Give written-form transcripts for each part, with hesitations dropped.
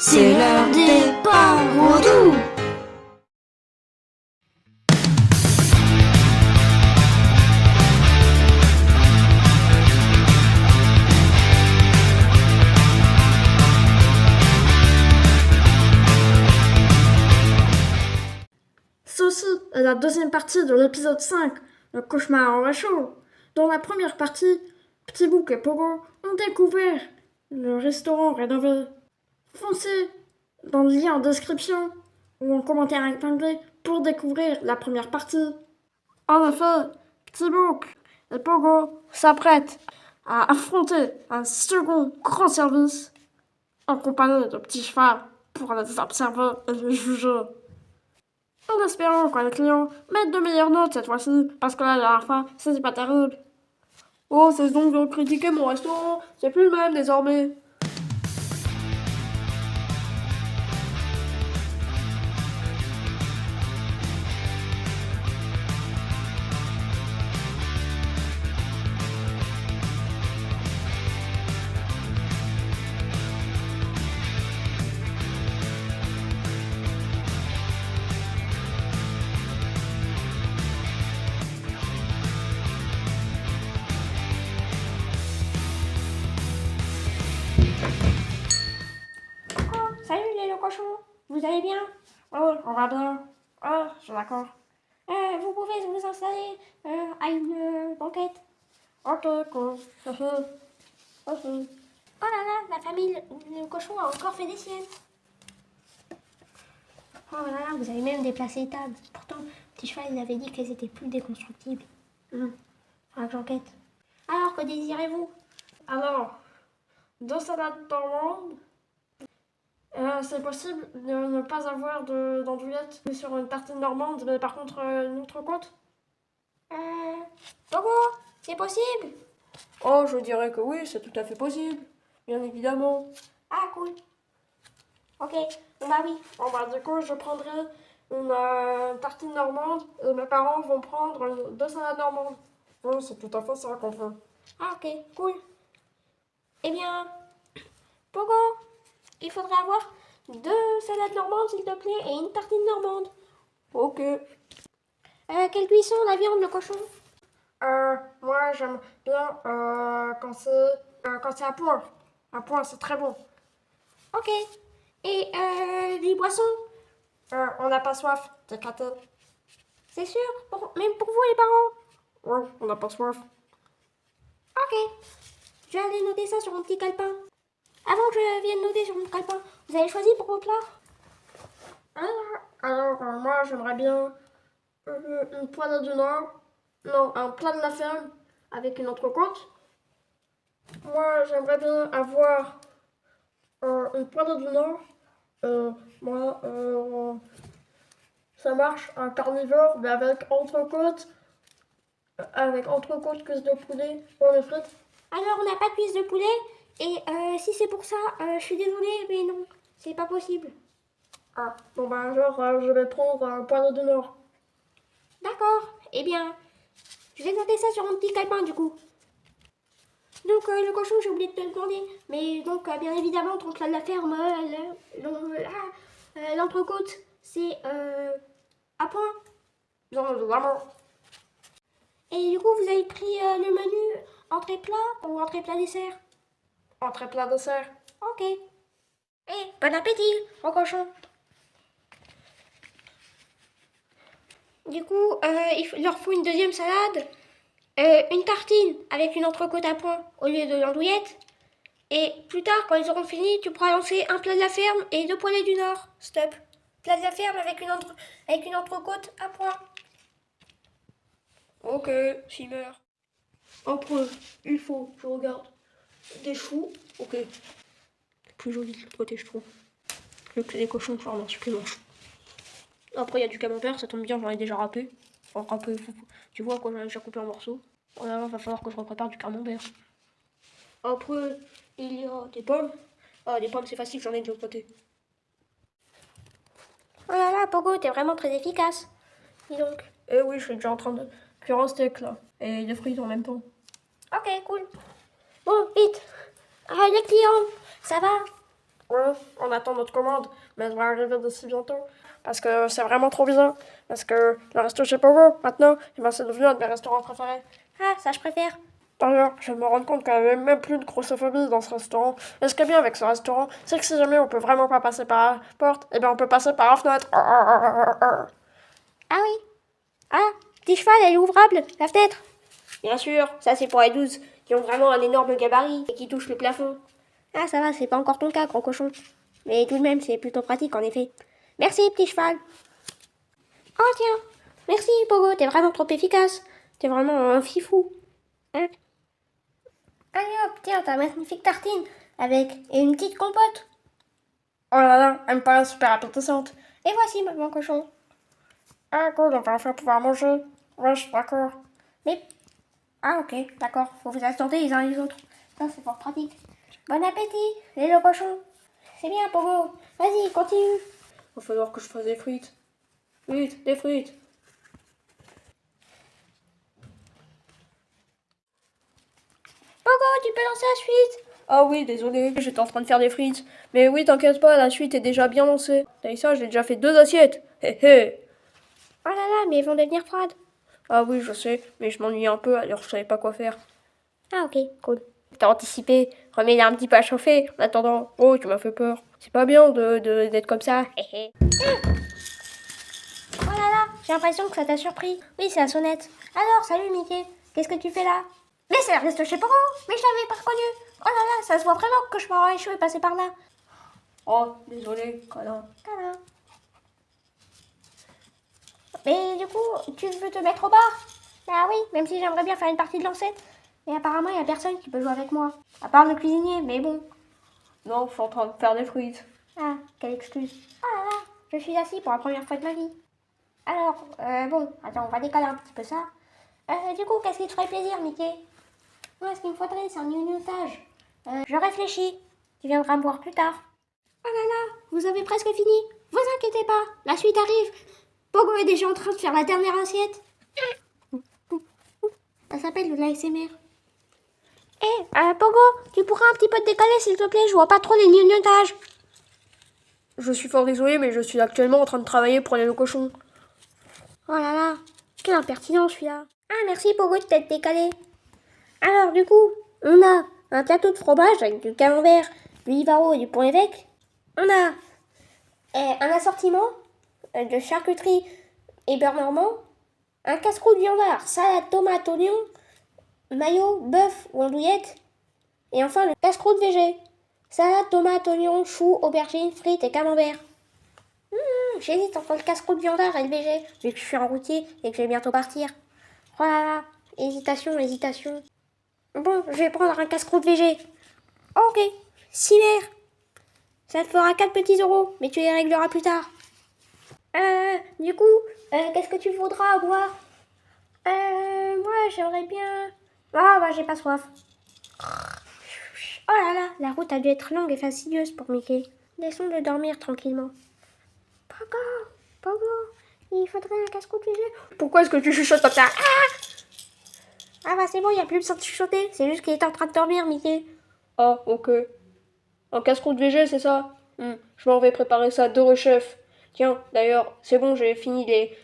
C'est l'heure des parodous. Ceci est la deuxième partie de l'épisode 5, le cauchemar en chaud. Dans la première partie, Petit Bouc et Pogo ont découvert le restaurant rénové. Foncez dans le lien en description ou en commentaire épinglé pour découvrir la première partie. En effet, Petit Bouc et Pogo s'apprêtent à affronter un second grand service en compagnie de Petit Cheval pour les observer et les juger. En espérant que les clients mettent de meilleures notes cette fois-ci, parce que la dernière fois, c'était pas terrible. Oh, c'est donc de critiquer mon restaurant, c'est plus le même désormais. Salut les cochons, vous allez bien? Oh, on va bien. Oh, je suis d'accord. Vous pouvez vous installer à une banquette. Ok, cool. Oh là là, la famille le cochon a encore fait des siennes. Oh là là, vous avez même déplacé les tables. Pourtant, Petit Cheval il avait dit qu'elles étaient plus déconstructibles. La banquette. Alors, que désirez-vous? Alors, deux salades normande. C'est possible de ne pas avoir d'andouillette sur une tartine normande, mais par contre une autre côte. Pogo, c'est possible? Oh, je dirais que oui, c'est tout à fait possible. Bien évidemment. Ah, cool. Ok, bah oui. Bon, bah, du coup, je prendrai une tartine normande et mes parents vont prendre deux salades normandes. Oui, c'est tout à fait ça qu'on fait. Ah, ok, cool. Eh bien, Pogo, il faudrait avoir deux salades normandes, s'il te plaît, et une tartine normande. Ok. Quelle cuisson, la viande, le cochon? Moi, j'aime bien quand c'est à point. À point, c'est très bon. Ok. Et les boissons? On n'a pas soif, t'es caté. C'est sûr? Même pour vous, les parents? Oui, on n'a pas soif. Ok. Je vais aller noter ça sur mon petit calepin. Avant que je vienne noter sur mon calepin, vous avez choisi pour vos plats? Alors, moi, j'aimerais bien une poêlée du Nord. Non, un plat de la ferme avec une entrecôte. Moi, j'aimerais bien avoir une poêlée du Nord. Moi, ça marche, un carnivore, mais avec entrecôte, cuisse de poulet, pommes et frites. Alors, on n'a pas de cuisse de poulet. Et si c'est pour ça, je suis désolée, mais non, c'est pas possible. Ah, bon bah alors, je vais prendre un poêlée du Nord. D'accord. Eh bien, je vais noter ça sur mon petit calepin, du coup. Donc, le cochon, j'ai oublié de te le demander. Mais donc, bien évidemment, ton plat de la ferme, l'entrecôte, c'est à point. Bien évidemment. Et du coup, vous avez pris le menu entrée-plat ou entrée-plat-dessert? Entrée plat dessert. Ok. Et bon appétit, au cochon. Du coup, il leur faut une deuxième salade, une tartine avec une entrecôte à point au lieu de l'andouillette. Et plus tard, quand ils auront fini, tu pourras lancer un plat de la ferme et deux poêlées du Nord. Stop. Plat de la ferme avec une entrecôte à point. Ok, Shimmer. Après, il faut, je regarde, des choux. Ok. Plus joli de l'autre côté, je trouve. Le des cochons, genre un supplément chou. Après, il y a du camembert, ça tombe bien, j'en ai déjà râpé. Enfin, râpé, tu vois, quoi, j'en ai déjà coupé en morceaux. Voilà, va falloir que je prépare du camembert. Après, il y a des pommes. Ah, des pommes, c'est facile, j'en ai de l'autre côté. Oh là là, Pogo, t'es vraiment très efficace. Dis donc. Eh oui, je suis déjà en train de cuire un steak, là. Et des frites en même temps. Ok, cool. Bon, vite. Ah, les clients, ça va? Ouais, on attend notre commande, mais elle va arriver d'ici bientôt. Parce que c'est vraiment trop bien. Parce que le resto chez Pogo, maintenant, eh ben, c'est devenu un de mes restaurants préférés. Ah, ça je préfère. D'ailleurs, je viens de me rendre compte qu'il n'y avait même plus de grossophobie dans ce restaurant. Et ce qui est bien avec ce restaurant, c'est que si jamais on peut vraiment pas passer par la porte, eh bien on peut passer par la fenêtre. Ah oui. Ah, petit cheval, elle est ouvrable, la fenêtre. Bien sûr, ça c'est pour les 12 qui ont vraiment un énorme gabarit et qui touchent le plafond. Ah, ça va, c'est pas encore ton cas, gros cochon. Mais tout de même, c'est plutôt pratique en effet. Merci, petit cheval. Oh tiens, merci Pogo, t'es vraiment trop efficace. T'es vraiment un fifou. Hein? Allez hop, tiens, ta magnifique tartine avec et une petite compote. Oh là là, elle me paraît super appétissante. Et voici mon cochon. Ah cool, on va enfin pouvoir manger. Ouais, je suis d'accord. Mais... Ah ok, d'accord, faut vous attendre les uns les autres. Ça c'est fort pratique. Bon appétit, les deux cochons. C'est bien Pogo, vas-y, continue. Va falloir que je fasse des frites. Frites, des frites. Pogo, tu peux lancer la suite. Ah oui, désolé, j'étais en train de faire des frites. Mais oui, t'inquiète pas, la suite est déjà bien lancée. T'as vu ça, j'ai déjà fait 2 assiettes. Hé hé. Oh là là, mais elles vont devenir froides. Ah oui, je sais, mais je m'ennuie un peu, alors je savais pas quoi faire. Ah ok, cool. T'as anticipé, remets-les un petit peu à chauffer. En attendant, oh, tu m'as fait peur. C'est pas bien d'être comme ça. Hé hé. Oh là là, j'ai l'impression que ça t'a surpris. Oui, c'est la sonnette. Alors, salut Mickey, qu'est-ce que tu fais là? Mais c'est le resto chez Pogo, mais je l'avais pas reconnu. Oh là là, ça se voit vraiment que je m'aurais échoué passer par là. Oh, désolé, câlin. Câlin. Mais du coup, tu veux te mettre au bar? Ah oui, même si j'aimerais bien faire une partie de lancette. Mais apparemment, il n'y a personne qui peut jouer avec moi. À part le cuisinier, mais bon. Non, je suis en train de faire des frites. Ah, quelle excuse. Oh là là, je suis assis pour la première fois de ma vie. Alors, bon, attends, on va décaler un petit peu ça. Du coup, qu'est-ce qui te ferait plaisir, Mickey? Moi, ce qu'il me faudrait, c'est un grignotage. Je réfléchis. Tu viendras me voir plus tard. Oh là là, vous avez presque fini. Vous inquiétez pas, la suite arrive. Pogo est déjà en train de faire la dernière assiette. Ça s'appelle de l'ASMR. Pogo, tu pourras un petit peu te décaler, s'il te plaît? Je vois pas trop les grignotages. Je suis fort désolé, mais je suis actuellement en train de travailler pour les cochons. Oh là là, quel impertinent celui-là. Ah, merci Pogo de t'être décalé. Alors, du coup, on a un plateau de fromage avec du camembert, du Livaro et du pont-évêque. On a un assortiment de charcuterie et beurre normand, un casse-croûte viandard, salade, tomate, oignon, mayo, bœuf ou andouillette, et enfin le casse-croûte végé, salade, tomate, oignon, chou, aubergine, frites et camembert. J'hésite entre le casse-croûte viandard et le végé, vu que je suis en routier et que je vais bientôt partir. Oh là là, hésitation, hésitation. Bon, je vais prendre un casse-croûte végé. Ok, 6 mères. Ça te fera 4 petits euros, mais tu les régleras plus tard. Du coup, qu'est-ce que tu voudras à boire? Moi, j'aimerais bien... Ah, bah, j'ai pas soif. Oh là là, la route a dû être longue et fastidieuse pour Mickey. Laissons-le dormir tranquillement. Pogo, il faudrait un casse-croûte végé. Pourquoi est-ce que tu chuchotes comme ça? Ah bah c'est bon, il n'y a plus besoin de chuchoter. C'est juste qu'il est en train de dormir, Mickey. Ah, ok. Un casse-croûte végé, c'est ça? Je m'en vais préparer ça de chef. Tiens, d'ailleurs, c'est bon, j'ai fini les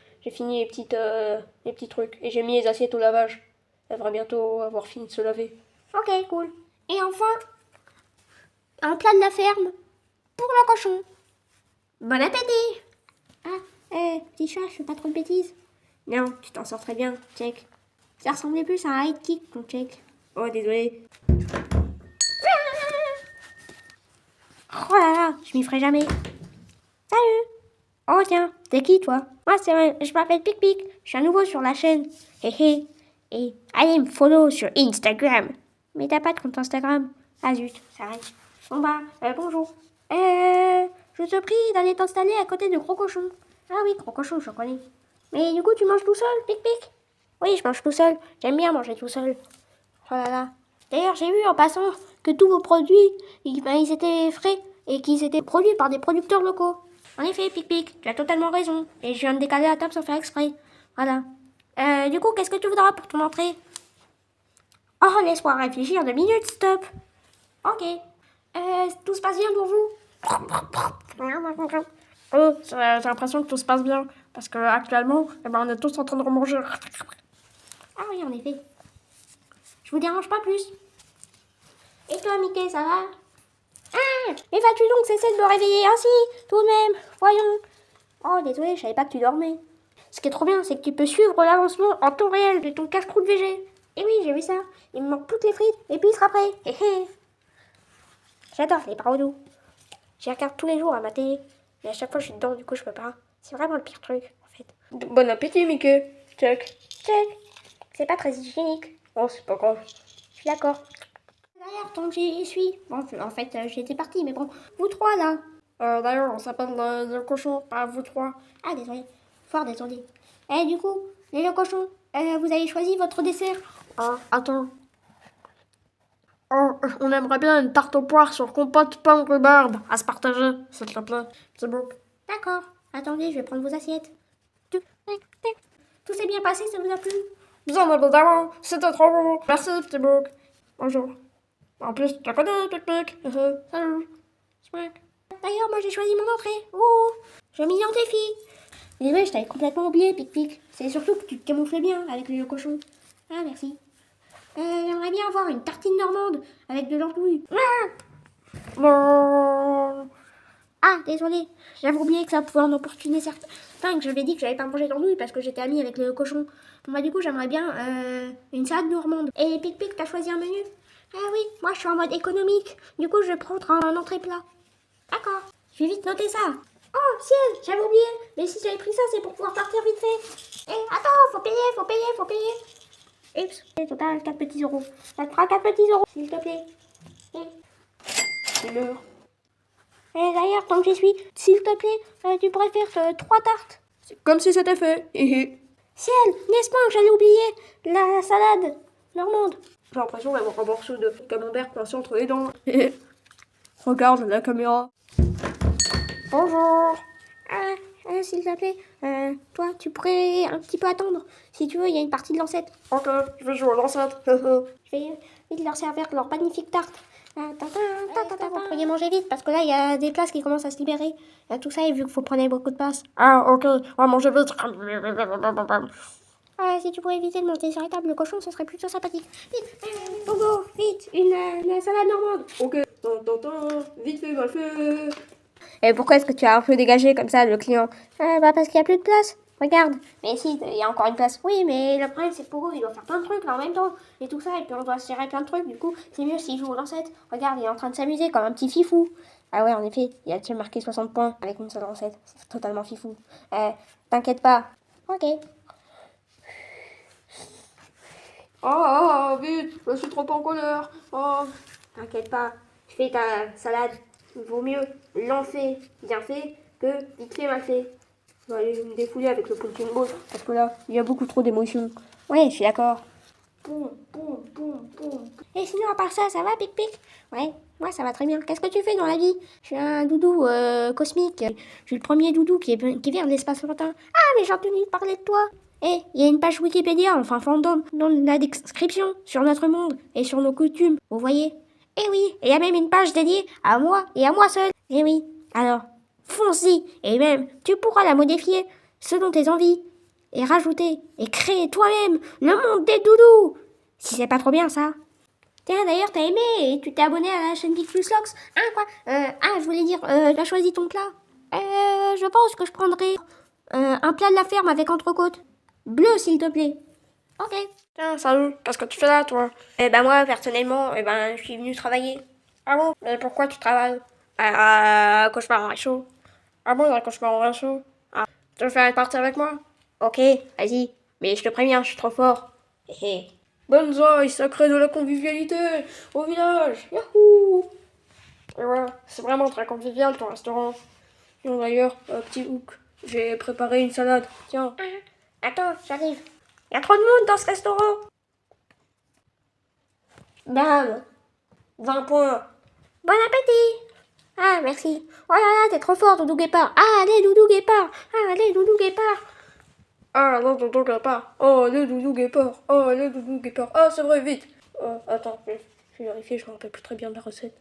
petits trucs. Et j'ai mis les assiettes au lavage. Elle devrait bientôt avoir fini de se laver. Ok, cool. Et enfin, un plat de la ferme pour le cochon. Bon appétit. Ah, petit chat, je fais pas trop de bêtises. Non, tu t'en sors très bien, check. Ça ressemblait plus à un high kick, ton check. Oh, désolé. Oh là là, je m'y ferai jamais. Salut. Oh tiens, t'es qui toi? Moi c'est vrai, je m'appelle Pic Pic, je suis à nouveau sur la chaîne. Hé hé. Et allez me follow sur Instagram. Mais t'as pas de compte Instagram? Ah zut, ça arrive. Bon bah, bonjour. Je te prie d'aller t'installer à côté de Gros Cochon. Ah oui, Gros Cochon, je connais. Mais du coup, tu manges tout seul, Pic Pic? Oui, je mange tout seul. J'aime bien manger tout seul. Oh là là. D'ailleurs, j'ai vu en passant que tous vos produits, ils étaient frais et qu'ils étaient produits par des producteurs locaux. En effet, Pic Pic, tu as totalement raison. Et je viens de décaler la table sans faire exprès. Voilà. Du coup, qu'est-ce que tu voudras pour ton entrée? Oh, laisse-moi réfléchir 2 minutes, stop. Ok. Tout se passe bien pour vous? Oh, j'ai l'impression que tout se passe bien. Parce que actuellement, eh ben, on est tous en train de remanger. Ah oui, en effet. Je vous dérange pas plus. Et toi, Mickey, ça va? Ah, mais vas-tu donc cesser de me réveiller ainsi, tout de même? Voyons. Oh, désolé, je savais pas que tu dormais. Ce qui est trop bien, c'est que tu peux suivre l'avancement en temps réel de ton casse-croûte VG. Et oui, j'ai vu ça. Il me manque toutes les frites, et puis il sera prêt. Hé hé. J'adore les parodies. J'y regarde tous les jours à ma télé. Mais à chaque fois, je suis dedans, du coup, je peux pas. C'est vraiment le pire truc, en fait. Bon appétit, Mickey. Check. Check. C'est pas très hygiénique. Oh, c'est pas grave. Je suis d'accord. D'ailleurs, tant que j'y suis. Bon, en fait, j'étais partie, mais bon. Vous trois, là. D'ailleurs, on s'appelle le cochon, pas vous trois. Ah, désolé. Fort désolé. Et du coup, les cochons, vous avez choisi votre dessert? Attends. Oh, on aimerait bien une tarte aux poires sur compote pain rhubarbe à se partager, s'il te plaît. C'est beau. D'accord. Attendez, je vais prendre vos assiettes. Tout s'est bien passé, ça vous a plu? Bien évidemment, c'était trop beau. Merci, petit bouc. Bonjour. En plus, tu la connais, Pic-Pic. Salut. Smack. D'ailleurs, moi j'ai choisi mon entrée. Oh, je m'identifie. Désolé, je t'avais complètement oublié, Pic-Pic. C'est surtout que tu te camouflais bien avec le cochon. Ah, merci. J'aimerais bien avoir une tartine normande avec de l'andouille. Non. Ah, désolé. J'avais oublié que ça pouvait en importuner certains. Enfin, que je lui ai dit que j'avais pas mangé d'andouille parce que j'étais amie avec le cochon. Bon, bah, du coup, j'aimerais bien une salade normande. Et Pic-Pic, t'as choisi un menu? Ah oui, moi je suis en mode économique. Du coup, je vais prendre un entrée plat. D'accord. Je vais vite noter ça. Oh, ciel, j'avais oublié. Mais si j'avais pris ça, c'est pour pouvoir partir vite fait. Eh, attends, faut payer, faut payer, faut payer. Oups, total, 4 petits euros. Ça te fera 4 petits euros, s'il te plaît. C'est l'heure. Et d'ailleurs, tant que j'y suis, s'il te plaît, tu pourrais faire 3 tartes. C'est comme si c'était fait. Ciel, n'est-ce pas que j'allais oublier la salade normande? J'ai l'impression d'avoir un morceau de camembert coincé entre les dents. Regarde la caméra. Bonjour. S'il te plaît, toi, tu pourrais un petit peu attendre. Si tu veux, il y a une partie de l'ancêtre. Ok, je vais jouer à l'ancêtre. Je vais vite leur servir leur magnifique tarte. Vous pourriez manger vite parce que là, il y a des places qui commencent à se libérer. Il y a tout ça et vu qu'il faut prendre beaucoup de places. Ah, ok, on va manger vite. Si tu pouvais éviter de monter sur les tables, le cochon, ce serait plutôt sympathique. Vite, Pogo, vite, une salade normande. Ok, vite fait, mal fait. Et pourquoi est-ce que tu as un peu dégagé comme ça le client? Parce qu'il n'y a plus de place. Regarde. Mais si, il y a encore une place. Oui, mais le problème c'est que Pogo, il doit faire plein de trucs là en même temps. Et tout ça, et puis on doit se gérer plein de trucs. Du coup, c'est mieux s'il joue au lancette. Regarde, il est en train de s'amuser comme un petit fifou. Ah ouais, en effet, il a déjà marqué 60 points avec une seule lancette. C'est totalement fifou. T'inquiète pas. Ok. Vite, je suis trop en colère. Oh. T'inquiète pas. Je fais ta salade. Il vaut mieux lancer bien fait que vite fait mal fait. Je vais aller me défouler avec le punching ball parce que là, il y a beaucoup trop d'émotions. Ouais, je suis d'accord. Et sinon, à part ça, ça va, Pic-Pic? Ouais, moi ça va très bien. Qu'est-ce que tu fais dans la vie? Je suis un doudou cosmique. Je suis le premier doudou qui vient de l'espace lointain. Ah, mais j'ai entendu parler de toi. Eh, il y a une page Wikipédia, enfin fandom, dans la description sur notre monde et sur nos coutumes. Vous voyez? Eh oui, et il y a même une page dédiée à moi et à moi seul. Eh oui, alors, fonce-y, et même, tu pourras la modifier selon tes envies. Et rajouter et créer toi-même le monde des doudous. Si c'est pas trop bien ça. Tiens, d'ailleurs, t'as aimé et tu t'es abonné à la chaîne Geek Plus Lox. Quoi? Je voulais dire, tu as choisi ton plat. Je pense que je prendrai un plat de la ferme avec entrecôte. Bleu, s'il te plaît. Ok. Tiens, salut, qu'est-ce que tu fais là, toi? Moi, personnellement, je suis venue travailler. Ah bon? Mais pourquoi tu travailles? Cauchemar en réchaud. Ah bon, un cauchemar en réchaud? Ah, tu veux faire une partie avec moi? Ok, vas-y. Mais je te préviens, je suis trop fort. Bonzoï, sacré de la convivialité au village. Yahoo! Et ouais, c'est vraiment très convivial ton restaurant. Et d'ailleurs, petit Hook, j'ai préparé une salade. Tiens. Attends, j'arrive. Il y a trop de monde dans ce restaurant. Bam. 20 points. Bon appétit. Ah, merci. Oh là là, t'es trop fort, Doudou Guépard. Ah, allez, Doudou Guépard. Ah, allez, Doudou Guépard. Ah non, Doudou Guépard. Oh, le Doudou Guépard. Oh, le Doudou Guépard. Ah, c'est vrai, vite. Attends, je vais vérifier, je me rappelle plus très bien de la recette.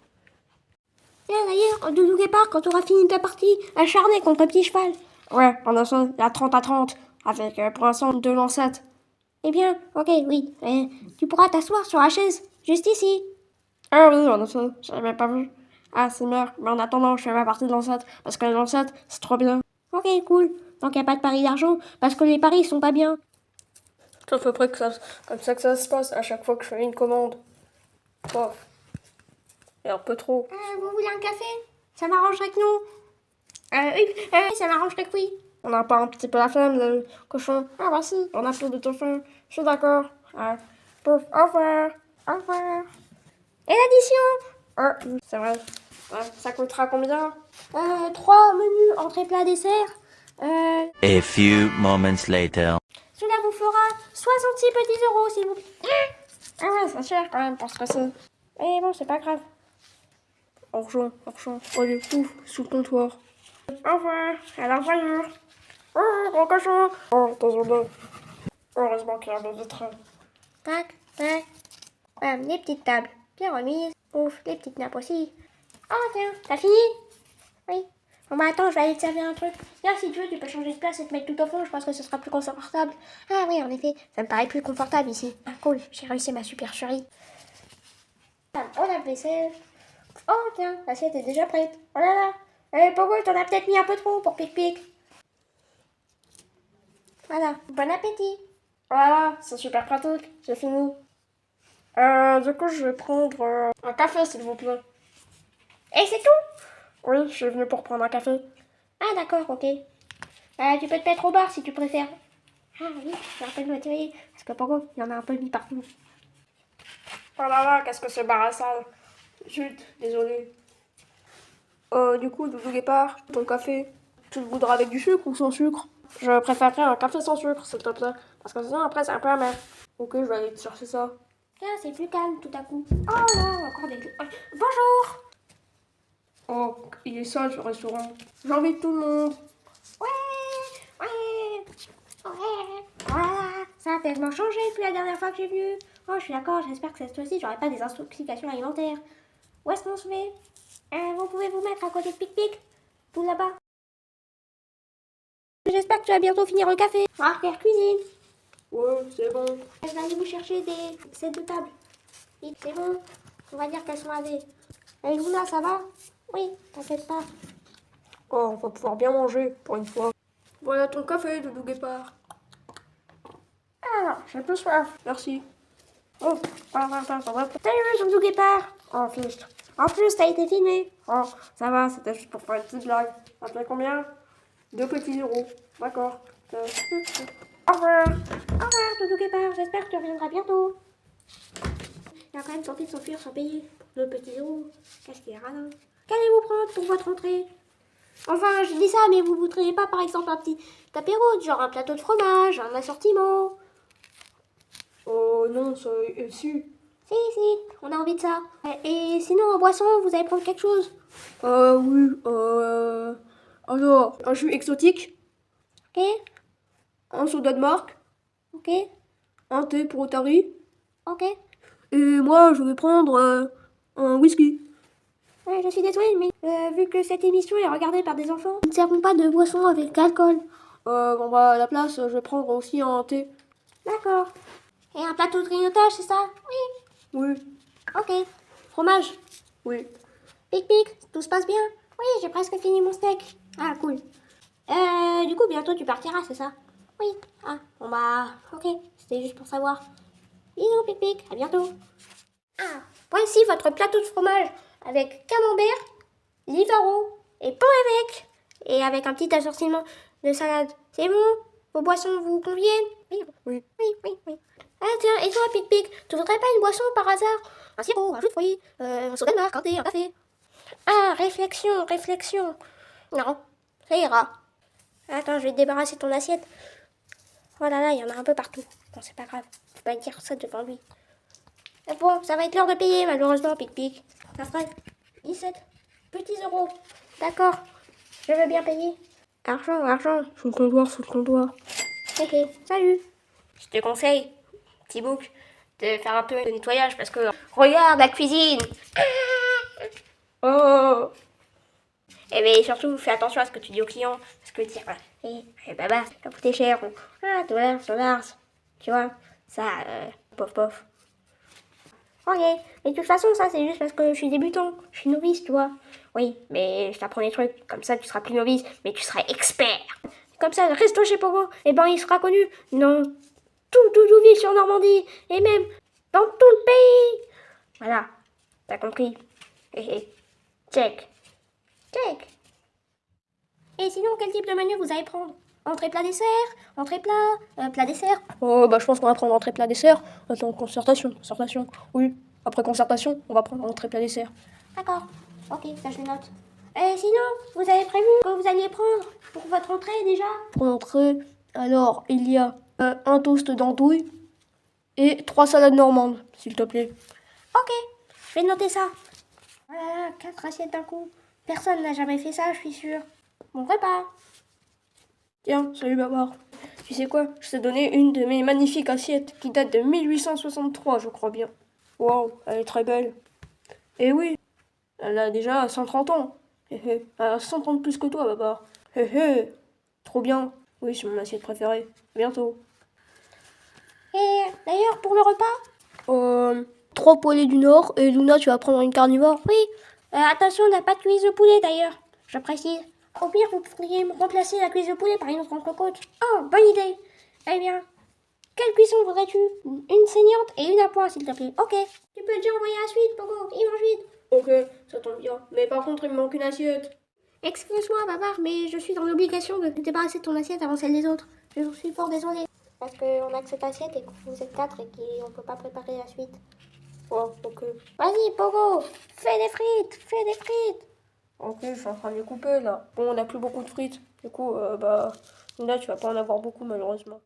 Tiens, d'ailleurs, Doudou Guépard, quand tu auras fini ta partie acharnée contre le petit cheval. Ouais, pendant ça, il y a 30 à 30, avec pour l'instant 2 lancettes. Eh bien, ok, oui. Tu pourras t'asseoir sur la chaise, juste ici. Ah oui, en effet, j'avais même pas vu. Ah, c'est merde, mais en attendant, je fais ma partie de lancette, parce que les lancettes, c'est trop bien. Ok, cool. Donc il n'y a pas de pari d'argent, parce que les paris sont pas bien. C'est à peu près comme ça que ça se passe à chaque fois que je fais une commande. Bof. Et un peu trop. Vous voulez un café? Ça m'arrangerait que non. Oui, ça m'arrangerait que oui. On n'a pas un petit peu la flemme, le cochon. Ah bah si, on a fait de ton faim. Je suis d'accord. Ah, pouf, au revoir. Au revoir. Et l'addition? C'est vrai. Ouais, ça coûtera combien? 3 menus, entrée, plat, dessert. A few moments later. Cela vous fera 66 petits euros, s'il vous plaît. Ah ouais, c'est cher quand même pour ce que c'est. Mais bon, c'est pas grave. Argent. Oh, les pouf, sous le comptoir. Au revoir. À la voiture. Oh, gros cochon. Oh, attention là. Heureusement qu'il y a un autre train. Tac, tac. Les petites tables, bien remises. Ouf, les petites nappes aussi. Oh, tiens, t'as fini? Oui. Bon, bah attends, je vais aller te servir un truc. D'ailleurs, si tu veux, tu peux changer de place et te mettre tout au fond. Je pense que ce sera plus confortable. Ah oui, en effet, ça me paraît plus confortable ici. Ah, cool, j'ai réussi ma supercherie. On a le vaisselle. Oh, tiens, l'assiette est déjà prête. Oh là là. Pogo, t'en as peut-être mis un peu trop pour Pic-Pic. Voilà, bon appétit. Voilà, c'est super pratique. J'ai fini. Du coup, je vais prendre un café, s'il vous plaît. Et c'est tout? Oui, je suis venue pour prendre un café. Ah d'accord, ok. Tu peux te mettre au bar si tu préfères. Ah oui, je vais un peu me nettoyer, parce que Pogo, il y en a un peu mis partout. Oh là là, qu'est-ce que ce bar est sale. Chut, désolé. Du coup, Doudou Guépard, ton café, tu le voudras avec du sucre ou sans sucre? Je préférerais un café sans sucre, s'il te plaît. Parce que sinon, après, c'est un peu amer. Ok, je vais aller te chercher ça. Tiens, c'est plus calme tout à coup. Oh là, encore des... Bonjour. Oh, il est sale ce restaurant. J'invite tout le monde. Ouais. Voilà, ça a tellement changé depuis la dernière fois que j'ai venu. Oh, je suis d'accord, j'espère que cette fois-ci, j'aurai pas des intoxications alimentaires. Où est-ce qu'on se met? Vous pouvez vous mettre à côté de Pic-Pic, tout là-bas. J'espère que tu vas bientôt finir le café. Arrière cuisine. Ouais, c'est bon. Je vais aller vous chercher des sets de table. Vite, c'est bon. On va dire qu'elles sont lavées. Et Luna, ça va? Oui, t'inquiète pas. Oh, on va pouvoir bien manger, pour une fois. Voilà ton café, Doudou Guépard. Ah, j'ai plus soif. Merci. Oh, Salut, Doudou Guépard. oh, fiche. En plus, t'as été filmé. Oh, ça va, c'était juste pour faire une petite blague. Ça fait combien? 2 petits euros. D'accord. Au revoir. Au revoir, Doudou Guépard. J'espère que tu reviendras bientôt. Il a quand même tenté de s'enfuir sans payer pour 2 petits euros. Qu'est-ce qu'il est radin. Qu'allez-vous prendre pour votre entrée? Enfin, je dis ça, mais vous voudriez pas, par exemple, un petit apéro, genre un plateau de fromage, un assortiment? Oh non, ça si. Si, on a envie de ça. Et sinon, en boisson, vous allez prendre quelque chose? Oui, alors, un jus exotique, Ok, un soda de marque, ok, un thé pour Otari, ok. et moi, je vais prendre un whisky. Ouais, je suis désolée, mais vu que cette émission est regardée par des enfants, nous ne servons pas de boisson avec alcool. Bon bah, à la place, je vais prendre aussi un thé. D'accord. Et un plateau de grignotage, c'est ça? Oui. Oui, Ok. Fromage. oui. Pic-Pic, tout se passe bien? Oui, j'ai presque fini mon steak. Ah, cool. Du coup, bientôt tu partiras, c'est ça? Oui. Ah, bon bah, ok. C'était juste pour savoir. Bisous, Pic-Pic, à bientôt. Ah, voici votre plateau de fromage avec camembert, livaro et pain évêque. Et avec un petit assortiment de salade. C'est bon? Vos boissons vous conviennent? Oui. Oui. Oui. Ah tiens, et toi, Pic-Pic, tu voudrais pas une boisson par hasard? Un sirop, un jus de fruits, un soda de marque, un thé, un café. Ah, réflexion. Non, ça ira. Attends, je vais te débarrasser ton assiette. Oh là là, il y en a un peu partout. Bon, c'est pas grave, faut pas dire ça devant lui. Bon, ça va être l'heure de payer, malheureusement, Pic-Pic. Ça fera 17 petits euros. D'accord, je veux bien payer. Argent. Sous le comptoir. Ok, salut. Je te conseille, petit bouc, de faire un peu de nettoyage parce que regarde la cuisine. Oh. Et mais surtout, fais attention à ce que tu dis aux clients. Parce que dire, baba, ça va coûter cher. Ou, dollars. Tu vois, ça, pof pof. Ok, mais de toute façon, ça c'est juste parce que je suis débutant. Je suis novice, tu vois. Oui, mais je t'apprends des trucs. Comme ça, tu seras plus novice, mais tu seras expert. Comme ça, le resto chez Pogo, eh ben, il sera connu dans tout ville sur Normandie. Et même dans tout le pays. Voilà, t'as compris. Check. Et sinon, quel type de menu vous allez prendre? Entrée plat dessert? Entrée plat? Plat dessert? Oh, bah, je pense qu'on va prendre entrée plat dessert. Attends, concertation. Oui. Après concertation, on va prendre entrée plat dessert. D'accord. Ok, ça je le note. Et sinon, vous avez prévu que vous alliez prendre pour votre entrée déjà? Pour l'entrée, alors, il y a un toast d'andouille et 3 salades normandes, s'il te plaît. Ok, je vais noter ça. Voilà, 4 assiettes d'un coup. Personne n'a jamais fait ça, je suis sûre. Bon repas. Tiens, salut Babar. Tu sais quoi? Je t'ai donné une de mes magnifiques assiettes qui date de 1863, je crois bien. Wow, elle est très belle. Et oui, elle a déjà 130 ans. Elle a 100 ans de plus que toi, Babar. Trop bien. Oui, c'est mon assiette préférée. À bientôt. Et d'ailleurs, pour le repas? 3 poêlées du Nord et Luna, tu vas prendre une carnivore? Oui. Attention, on n'a pas de cuisse de poulet d'ailleurs. Je précise. Au pire, vous pourriez me remplacer la cuisse de poulet par une autre entrecôte. Oh, bonne idée. Eh bien, quelle cuisson voudrais-tu? Une saignante et une à point, s'il te plaît. Ok. Tu peux déjà envoyer la suite, Pogo. Il mange vite. Ok, ça tombe bien. Mais par contre, il me manque une assiette. Excuse-moi, Babar, mais je suis dans l'obligation de te débarrasser de ton assiette avant celle des autres. Je suis fort désolée. Parce qu'on a que cette assiette et que vous êtes 4 et qu'on peut pas préparer la suite. Oh, ok. Vas-y, Pogo, fais des frites. Ok, je suis en train de les couper là. Bon, on n'a plus beaucoup de frites. Du coup, bah, là, tu vas pas en avoir beaucoup malheureusement.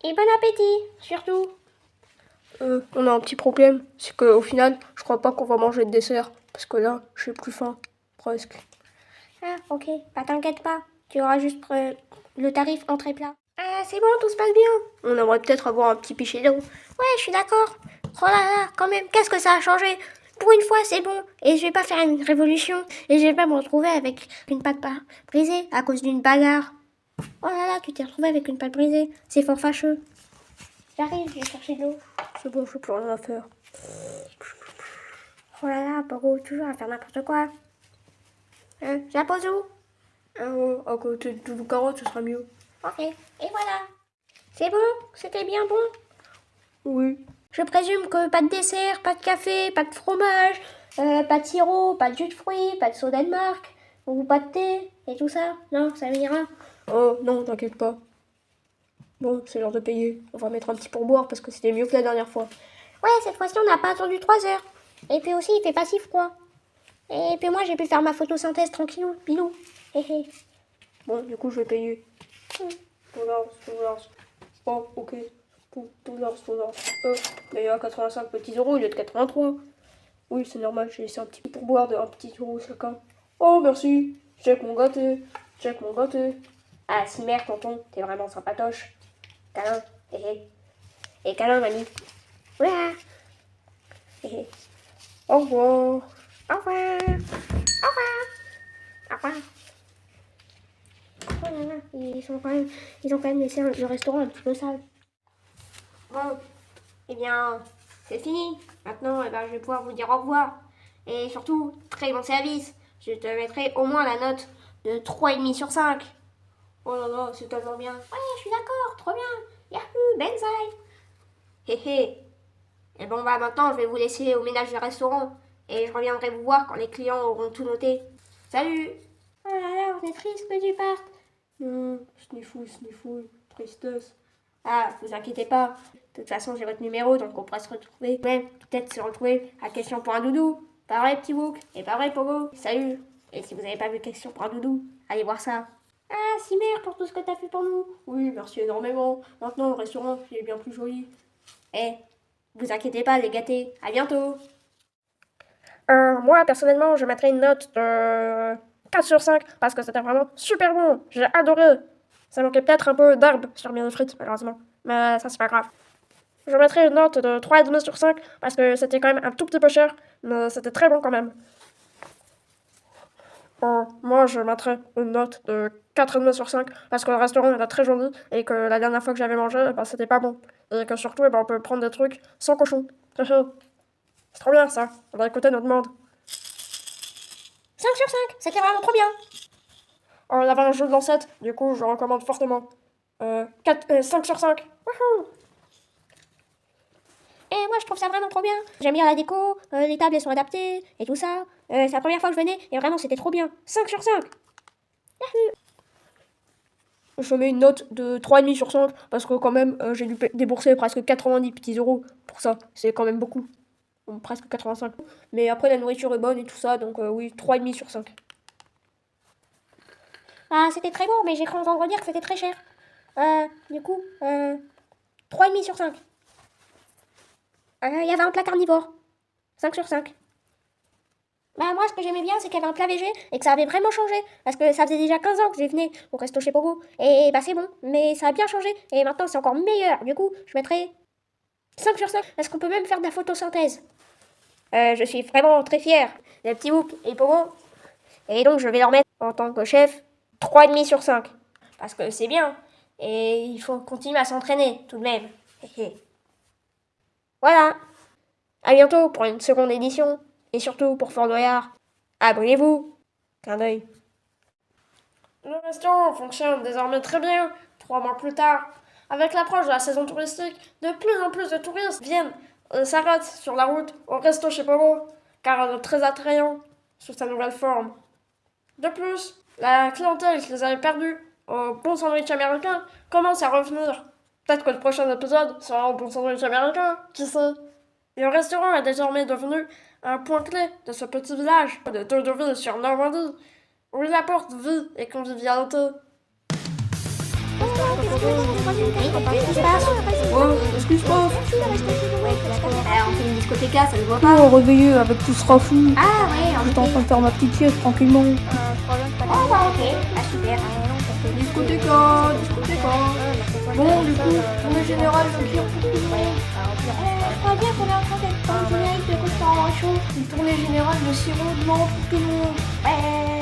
Et bon appétit, surtout. On a un petit problème. C'est qu'au final, je crois pas qu'on va manger de dessert. Parce que là, j'ai plus faim. Presque. Ah, ok, bah t'inquiète pas. Tu auras juste le tarif entrée plat. Ah, c'est bon, tout se passe bien. On aimerait peut-être avoir un petit pichet d'eau. Ouais, je suis d'accord. Oh là là, quand même, qu'est-ce que ça a changé? Pour une fois, c'est bon. Et je vais pas faire une révolution. Et je vais pas me retrouver avec une patte brisée à cause d'une bagarre. Oh là là, tu t'es retrouvé avec une patte brisée. C'est fort fâcheux. J'arrive, je vais chercher de l'eau. C'est bon, je peux plus rien à faire. Oh là là, Pogo, toujours à faire n'importe quoi. Je la pose où? À côté de Doudou Carotte, ce sera mieux. Ok, et voilà. C'est bon? C'était bien bon? Oui. Je présume que pas de dessert, pas de café, pas de fromage, pas de sirop, pas de jus de fruits, pas de soda de marque, ou pas de thé, et tout ça. Non, ça ira. Oh, non, t'inquiète pas. Bon, c'est l'heure de payer. On va mettre un petit pourboire parce que c'était mieux que la dernière fois. Ouais, cette fois-ci, on n'a pas attendu 3 heures. Et puis aussi, il fait pas si froid. Et puis moi, j'ai pu faire ma photosynthèse tranquillou, pilou. Hé. Bon, du coup, je vais payer. $. Oh, ok. $. Mais il y a 85 petits euros au lieu de 83. Oui, c'est normal, j'ai laissé un petit pourboire de 1 petit euro chacun. Oh, merci. Check mon gâté. Ah, si merde, tonton, t'es vraiment sympatoche. Câlin, hé. Et câlin, mamie. Voilà. Hé. Au revoir. Au revoir. Au revoir. Au revoir. Oh là là, ils ont quand même laissé le restaurant un petit peu sale. Bon, eh bien, c'est fini. Maintenant, eh ben, je vais pouvoir vous dire au revoir. Et surtout, très bon service. Je te mettrai au moins la note de 3,5 sur 5. Oh là là, c'est tellement bien. Ouais, je suis d'accord, trop bien. Yahoo, Benzaï. Hé hé. Et bon, bah maintenant, je vais vous laisser au ménage du restaurant. Et je reviendrai vous voir quand les clients auront tout noté. Salut. Oh là là, on est triste que tu partes. Sniffouille, tristesse. Ah, vous inquiétez pas. De toute façon, j'ai votre numéro, donc on pourra se retrouver. Même, peut-être se retrouver à Question pour un doudou. Pas vrai, petit bouc? Et pas vrai, Pogo? Salut. Et si vous n'avez pas vu Question pour un doudou, allez voir ça. Ah, si merde pour tout ce que t'as fait pour nous. Oui, merci énormément. Maintenant, le restaurant, il est bien plus joli. Eh, vous inquiétez pas, les gâtés. À bientôt. Moi, personnellement, je mettrais une note de 4 sur 5 parce que c'était vraiment super bon. J'ai adoré. Ça manquait peut-être un peu d'herbe sur mes frites, malheureusement. Mais ça, c'est pas grave. Je mettrais une note de 3,5 sur 5 parce que c'était quand même un tout petit peu cher, mais c'était très bon quand même. Moi, je mettrais une note de 4,5 sur 5 parce que le restaurant était très joli et que la dernière fois que j'avais mangé, c'était pas bon. Et que surtout, on peut prendre des trucs sans cochon. C'est trop bien ça, on va écouter notre demande. 5 sur 5, c'était vraiment trop bien. Il y avait un jeu de lancette, du coup, je recommande fortement. 5 sur 5. Wouhou! Et moi, je trouve ça vraiment trop bien. J'aime bien la déco, les tables elles sont adaptées et tout ça. C'est la première fois que je venais et vraiment c'était trop bien. 5 sur 5. Je mets une note de 3,5 sur 5 parce que quand même, j'ai dû débourser presque 90 petits euros pour ça. C'est quand même beaucoup. Presque 85. Mais après, la nourriture est bonne et tout ça, donc oui, 3,5 sur 5. Ah, c'était très bon, mais j'ai cru entendre dire que c'était très cher. Du coup, 3,5 sur 5. Il y avait un plat carnivore. 5 sur 5. Bah moi, ce que j'aimais bien, c'est qu'il y avait un plat végé et que ça avait vraiment changé. Parce que ça faisait déjà 15 ans que je venais au resto chez Pogo. Et bah c'est bon, mais ça a bien changé. Et maintenant, c'est encore meilleur. Du coup, je mettrais 5 sur 5. Est-ce qu'on peut même faire de la photosynthèse? Je suis vraiment très fière des petits boucs et Pogo. Et donc, je vais leur mettre, en tant que chef, 3,5 sur 5. Parce que c'est bien. Et il faut continuer à s'entraîner, tout de même. Voilà. À bientôt pour une seconde édition. Et surtout pour Fort Boyard. Abonnez-vous. Clin d'œil. Le restaurant fonctionne désormais très bien, 3 mois plus tard. Avec l'approche de la saison touristique, de plus en plus de touristes viennent et s'arrêtent sur la route au resto chez Pogo, car elle est très attrayant sous sa nouvelle forme. De plus, la clientèle qui les avait perdus au bon sandwich américain commence à revenir. Peut-être que le prochain épisode sera au bon sandwich américain, qui sait. Et le restaurant est désormais devenu un point clé de ce petit village de Deauville sur Normandie, où il apporte vie et convivialité. Qu'est-ce qui se passe? On fait une discothéca, ça ne voit pas. Réveillé avec tout ce rafou. Ah ouais, J'étais en train de faire ma petite sieste tranquillement. Oh bah ok, ah super. Discothéca. Bon, du coup, tournée générale de Kir pour tout le monde. Je crois bien qu'on est en train d'être dans le générique de restaurant chaud. Une tournée générale de sirop de menthe pour tout le monde. Ouais.